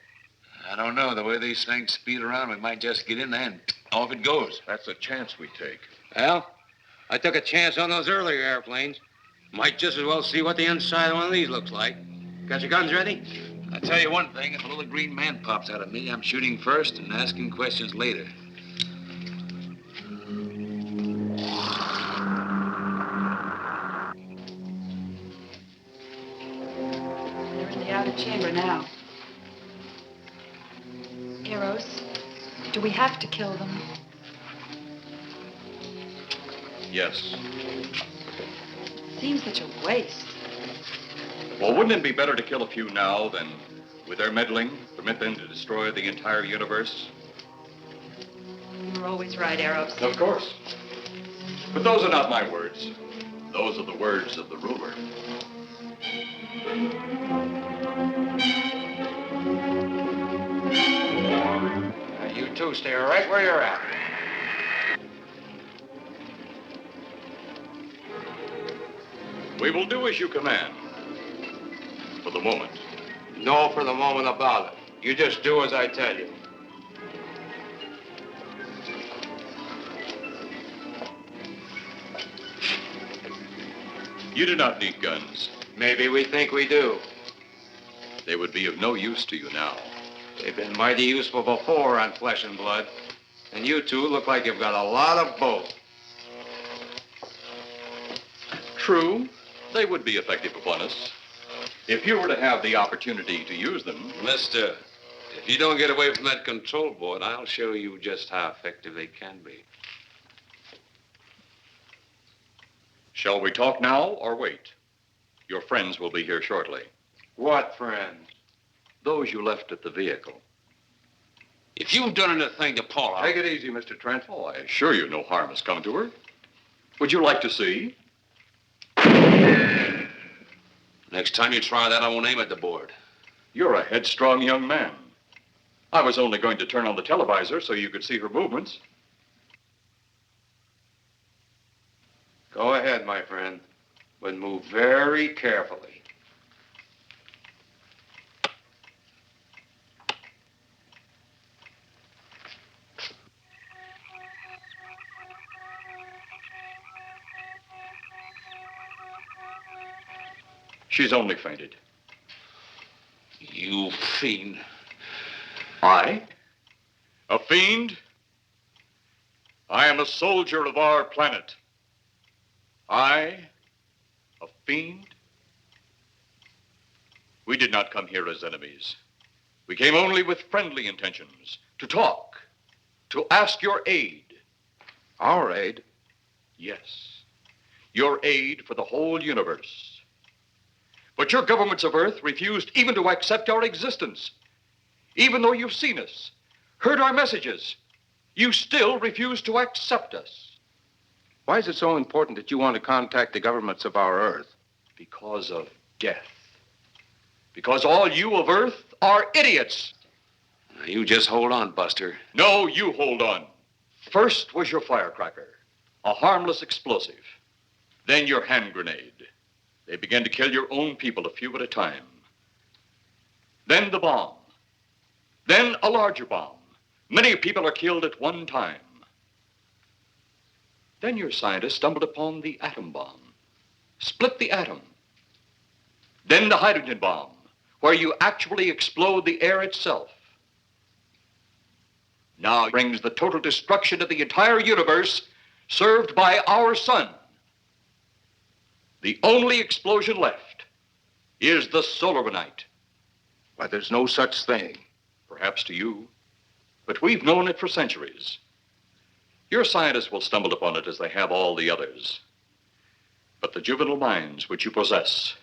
I don't know. The way these things speed around, we might just get in there and off it goes. That's a chance we take. Well, I took a chance on those earlier airplanes. Might just as well see what the inside of one of these looks like. Got your guns ready? I'll tell you one thing. If a little green man pops out of me, I'm shooting first and asking questions later. chamber now. Eros, do we have to kill them? Yes. Seems such a waste. Well, wouldn't it be better to kill a few now than, with their meddling, permit them to destroy the entire universe? You're always right, Eros. Of course. But those are not my words. Those are the words of the ruler. Now, you two stay right where you're at. We will do as you command. For the moment. No, for the moment about it. You just do as I tell you. You do not need guns. Maybe we think we do. They would be of no use to you now. They've been mighty useful before on flesh and blood. And you two look like you've got a lot of both. True, they would be effective upon us. If you were to have the opportunity to use them. Mister, if you don't get away from that control board, I'll show you just how effective they can be. Shall we talk now or wait? Your friends will be here shortly. What friends? Those you left at the vehicle. If you've done anything to Paula... Take it easy, Mr. Trent. Oh, I assure you no harm has come to her. Would you like to see? Next time you try that, I won't aim at the board. You're a headstrong young man. I was only going to turn on the televisor so you could see her movements. Go ahead, my friend, but move very carefully. She's only fainted. You fiend. I? A fiend? I am a soldier of our planet. I? A fiend? We did not come here as enemies. We came only with friendly intentions, to talk, to ask your aid. Our aid? Yes, your aid for the whole universe. But your governments of Earth refused even to accept our existence. Even though you've seen us, heard our messages, you still refuse to accept us. Why is it so important that you want to contact the governments of our Earth? Because of death. Because all you of Earth are idiots. Now, you just hold on, Buster. No, you hold on. First was your firecracker, a harmless explosive. Then your hand grenade. They began to kill your own people a few at a time. Then the bomb. Then a larger bomb. Many people are killed at one time. Then your scientists stumbled upon the atom bomb. Split the atom. Then the hydrogen bomb, where you actually explode the air itself. Now brings the total destruction of the entire universe served by our sun. The only explosion left is the solar night. Why, there's no such thing. Perhaps to you, but we've known it for centuries. Your scientists will stumble upon it as they have all the others. But the juvenile minds which you possess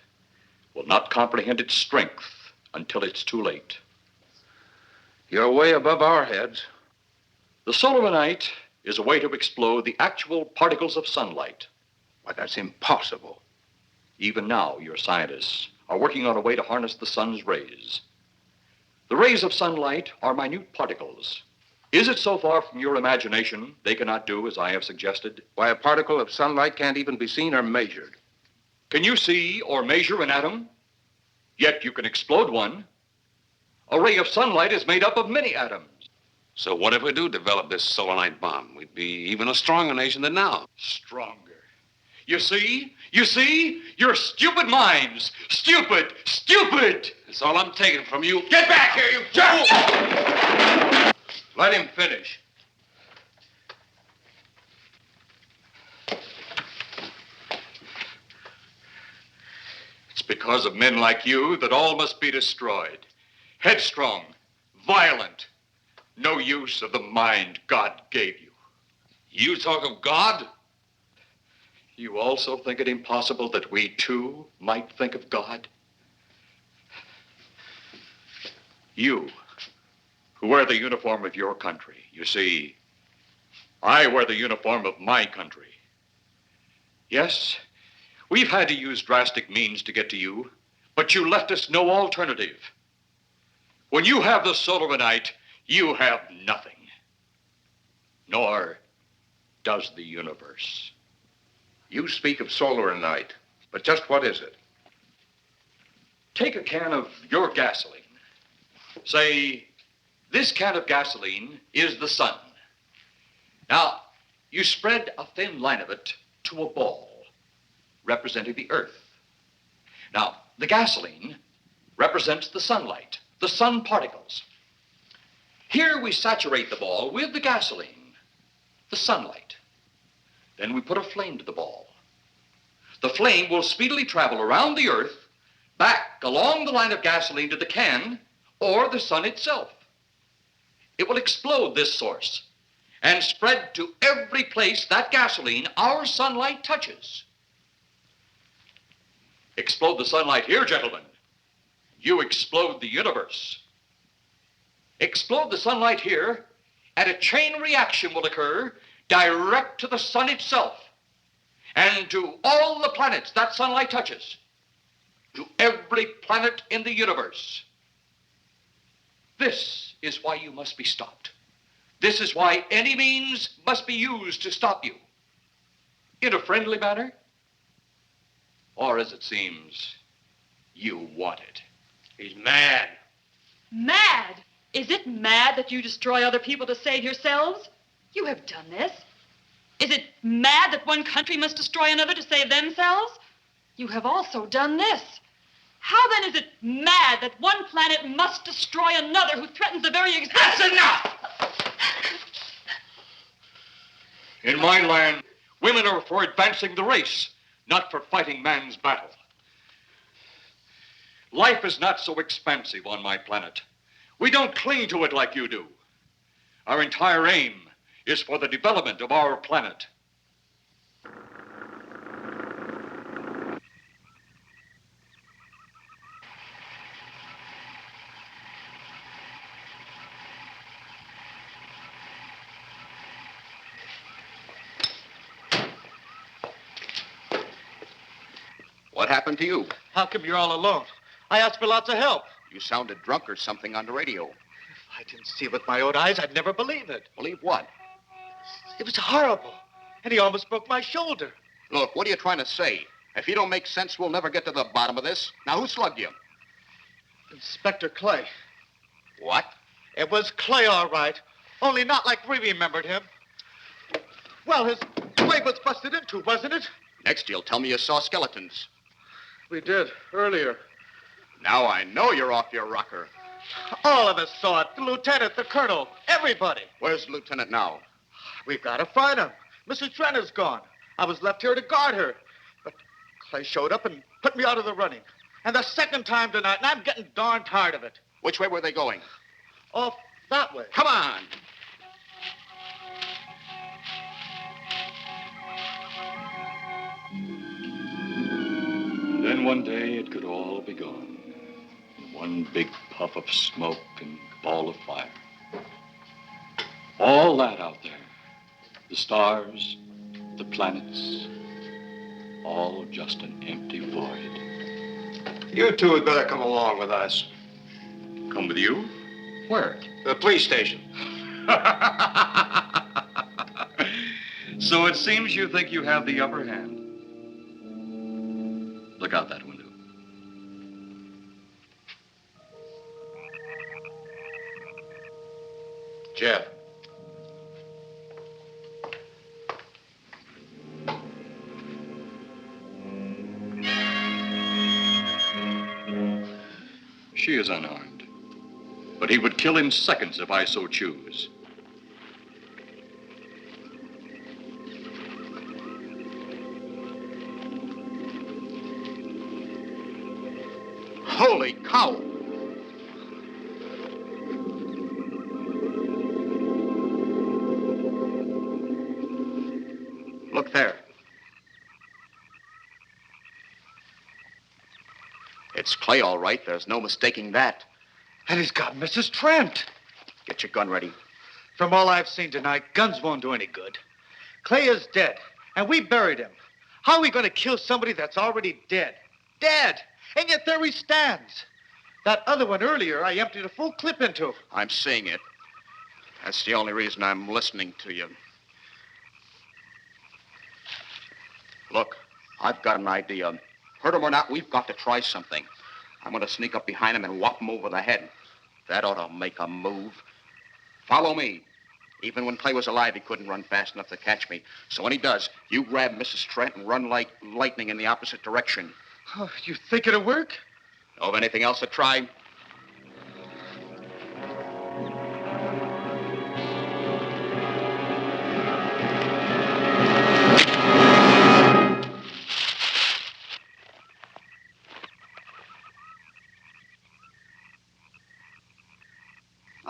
will not comprehend its strength until it's too late. You're way above our heads. The solar night is a way to explode the actual particles of sunlight. Why, that's impossible. Even now, your scientists are working on a way to harness the sun's rays. The rays of sunlight are minute particles. Is it so far from your imagination they cannot do as I have suggested? Why, a particle of sunlight can't even be seen or measured. Can you see or measure an atom? Yet you can explode one. A ray of sunlight is made up of many atoms. So what if we do develop this solar night bomb? We'd be even a stronger nation than now. Stronger. You see? You see? Your stupid minds. Stupid! Stupid! That's all I'm taking from you. Get back here, you jerk! Let him finish. It's because of men like you that all must be destroyed. Headstrong, violent, no use of the mind God gave you. You talk of God? You also think it impossible that we too might think of God? You, who wear the uniform of your country. You see, I wear the uniform of my country. Yes, we've had to use drastic means to get to you, but you left us no alternative. When you have the soul of a night, you have nothing. Nor does the universe. You speak of solar night, but just what is it? Take a can of your gasoline. Say, this can of gasoline is the sun. Now, you spread a thin line of it to a ball, representing the earth. Now, the gasoline represents the sunlight, the sun particles. Here we saturate the ball with the gasoline, the sunlight. Then we put a flame to the ball. The flame will speedily travel around the earth, back along the line of gasoline to the can, or the sun itself. It will explode this source and spread to every place that gasoline, our sunlight, touches. Explode the sunlight here, gentlemen. You explode the universe. Explode the sunlight here, and a chain reaction will occur direct to the sun itself and to all the planets that sunlight touches, to every planet in the universe. This is why you must be stopped. This is why any means must be used to stop you. In a friendly manner, or as it seems, you want it. He's mad. Mad? Is it mad that you destroy other people to save yourselves? You have done this. Is it mad that one country must destroy another to save themselves? You have also done this. How then is it mad that one planet must destroy another who threatens the very existence? That's enough! In my land, women are for advancing the race, not for fighting man's battle. Life is not so expansive on my planet. We don't cling to it like you do. Our entire aim is for the development of our planet. What happened to you? How come you're all alone? I asked for lots of help. You sounded drunk or something on the radio. If I didn't see it with my own eyes, I'd never believe it. Believe what? It was horrible. And he almost broke my shoulder. Look, what are you trying to say? If you don't make sense, we'll never get to the bottom of this. Now, who slugged you? Inspector Clay. What? It was Clay, all right. Only not like we remembered him. Well, his leg was busted into, wasn't it? Next, you'll tell me you saw skeletons. We did, earlier. Now I know you're off your rocker. All of us saw it. The lieutenant, the colonel, everybody. Where's the lieutenant now? We've got to find him. Mrs. Trenner's gone. I was left here to guard her. But Clay showed up and put me out of the running. And the second time tonight, and I'm getting darn tired of it. Which way were they going? Off that way. Come on. Then one day it could all be gone. In one big puff of smoke and ball of fire. All that out there. The stars, the planets, all just an empty void. You two had better come along with us. Come with you? Where? The police station. So it seems you think you have the upper hand. Look out that window. Jeff. She is unarmed. But he would kill in seconds if I so choose. Clay, all right. There's no mistaking that. And he's got Mrs. Trent. Get your gun ready. From all I've seen tonight, guns won't do any good. Clay is dead, and we buried him. How are we going to kill somebody that's already dead? Dead! And yet there he stands. That other one earlier, I emptied a full clip into. I'm seeing it. That's the only reason I'm listening to you. Look, I've got an idea. Hurt him or not, we've got to try something. I'm going to sneak up behind him and whop him over the head. That ought to make a move. Follow me. Even when Clay was alive, he couldn't run fast enough to catch me. So when he does, you grab Mrs. Trent and run like lightning in the opposite direction. Oh, you think it'll work? Know of anything else to try?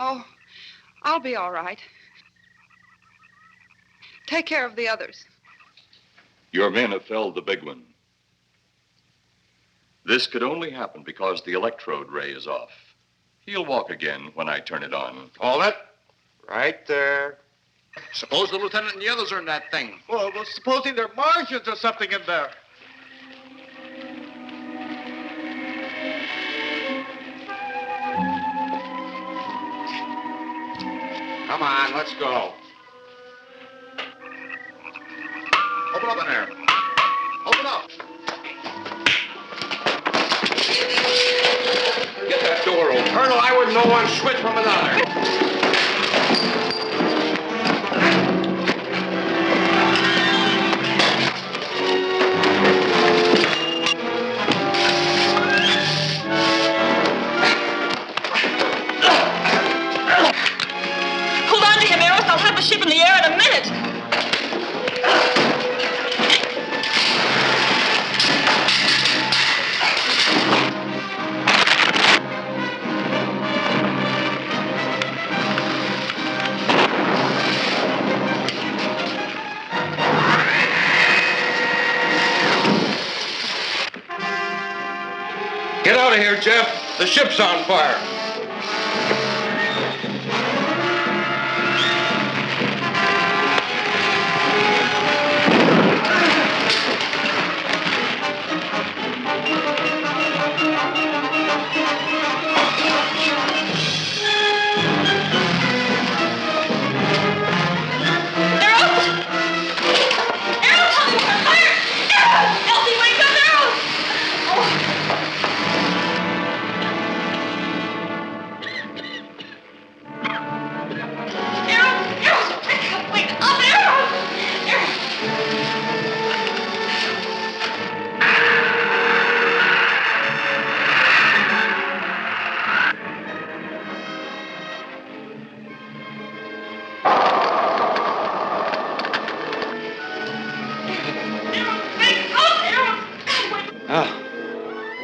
Oh, I'll be all right. Take care of the others. Your men have felled the big one. This could only happen because the electrode ray is off. He'll walk again when I turn it on. Hold it. Right there. Suppose the lieutenant and the others are in that thing. Well, supposing they're Martians or something in there. Come on, let's go. Open up in there. Open up. Get that door open. Colonel, I wouldn't know one switch from another. Hold on to him, Eros. I'll have the ship in the air in a minute. Get out of here, Jeff. The ship's on fire.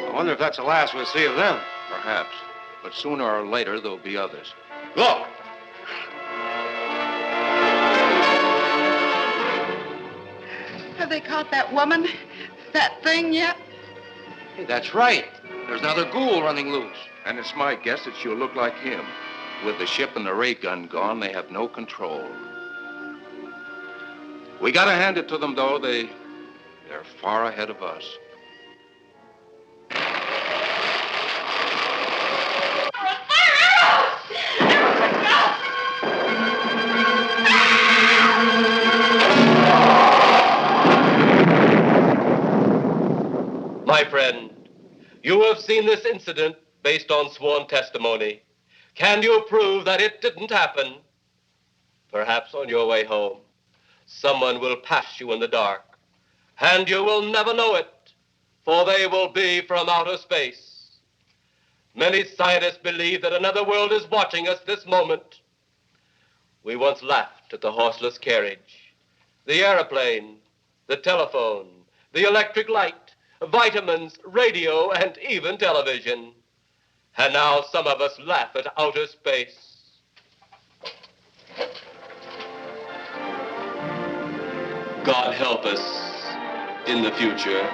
I wonder if that's the last we'll see of them. Perhaps. But sooner or later, there'll be others. Look! Have they caught that woman? That thing yet? Hey, that's right. There's another ghoul running loose. And it's my guess that she'll look like him. With the ship and the ray gun gone, they have no control. We gotta hand it to them, though. They're far ahead of us. My friend, you have seen this incident based on sworn testimony. Can you prove that it didn't happen? Perhaps on your way home, someone will pass you in the dark, and you will never know it, for they will be from outer space. Many scientists believe that another world is watching us this moment. We once laughed at the horseless carriage, the airplane, the telephone, the electric light, vitamins, radio, and even television. And now some of us laugh at outer space. God help us in the future.